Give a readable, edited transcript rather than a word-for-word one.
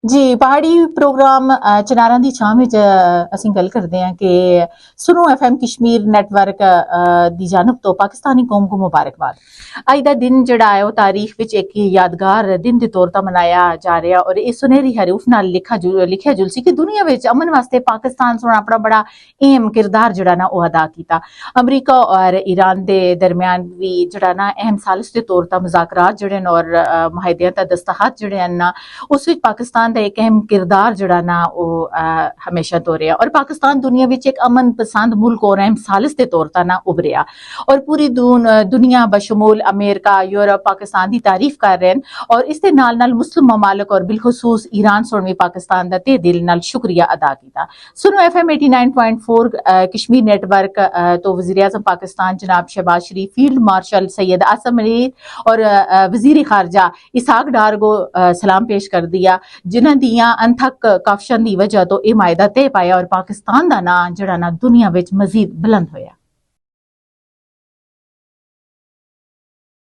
ਜੀ ਪਹਾੜੀ ਪ੍ਰੋਗਰਾਮ ਚਨਾਰਾਂ ਦੀ ਛਾਂ ਵਿੱਚ ਅਸੀਂ ਗੱਲ ਕਰਦੇ ਹਾਂ ਕਿ ਸੁਨੋ FM ਕਸ਼ਮੀਰ ਨੈਟਵਰਕ ਦੀ ਜਾਨਬ ਤੋਂ ਪਾਕਿਸਤਾਨੀ ਕੌਮ ਨੂੰ ਮੁਬਾਰਕਬਾਦ। ਅੱਜ ਦਾ ਦਿਨ ਜਿਹੜਾ ਹੈ ਉਹ ਤਾਰੀਖ ਵਿੱਚ ਇੱਕ ਯਾਦਗਾਰ ਦਿਨ ਦੇ ਤੌਰ ਤੇ ਮਨਾਇਆ ਜਾ ਰਿਹਾ ਔਰ ਇਹ ਸੁਨਹਿਰੀ ਹਰੂਫ ਨਾਲ ਲਿਖਿਆ ਜੁਲ ਸੀ ਕਿ ਦੁਨੀਆ ਵਿੱਚ ਅਮਨ ਵਾਸਤੇ ਪਾਕਿਸਤਾਨ ਨੇ ਆਪਣਾ ਬੜਾ ਅਹਿਮ ਕਿਰਦਾਰ ਜਿਹੜਾ ਨਾ ਉਹ ਅਦਾ ਕੀਤਾ। ਅਮਰੀਕਾ ਔਰ ਈਰਾਨ ਦੇ ਦਰਮਿਆਨ ਵੀ ਜਿਹੜਾ ਨਾ ਅਹਿਮ ਸਾਲਿਸ ਦੇ ਤੌਰ ਤੇ ਮੁਜ਼ਾਕਰਾਤ ਜਿਹੜੇ ਨੇ ਔਰ ਮੁਆਹਦਿਆਂ ਤੇ ਦਸਤਖਤ ਜਿਹੜੇ ਹਨ ਨਾ ਉਸ ਵਿੱਚ ਪਾਕਿਸਤਾਨ ਦਾ ਇੱਕ ਅਹਿਮ ਕਿਰਦਾਰ ਜਿਹੜਾ ਨਾ ਉਹ ਹਮੇਸ਼ਾ ਤੋਂ ਰਿਹਾ ਔਰ ਪਾਕਿਸਤਾਨ ਦੁਨੀਆ ਵਿੱਚ ਇੱਕ ਅਮਨ ਪਸੰਦ ਮੁਲਕ ਔਰ ਅਹਿਮ ਸਾਲਿਸ ਦੇ ਤੌਰ ਤੇ ਨਾ ਉਭਰਿਆ ਔਰ ਪੂਰੀ ਦੁਨੀਆ ਬਸ਼ਮੂਲ ਅਮਰੀਕਾ ਯੂਰਪ ਪਾਕਿਸਤਾਨ ਦੀ ਤਾਰੀਫ ਕਰ ਰਹੇ ਹਨ ਔਰ ਇਸ ਦੇ ਨਾਲ ਮੁਸਲਿਮ ਮਮਾਲਕ ਔਰ ਬਿਲਖਸੂਸ ਈਰਾਨ ਨੇ ਵੀ ਪਾਕਿਸਤਾਨ ਦਾ ਤੇ ਦਿਲ ਨਾਲ ਸ਼ੁਕਰੀਆ ਅਦਾ ਕੀਤਾ। ਸੁਨੋ FM 89.4 ਕਸ਼ਮੀਰ ਨੈਟਵਰਕ ਤੋਂ ਵਜ਼ੀਰ आज़म पाकिस्तान जनाब शहबाज शरीफ, फील्ड मार्शल सैयद आसम अलीर और वजीर खारजा इसहाक डार को सलाम पेश कर दिया जिन्हां दियां अनथक काफशां दी वजह तो यह मायदा तय पाया और पाकिस्तान का नाम जड़ा ना दुनिया विच मजीद बुलंद होया।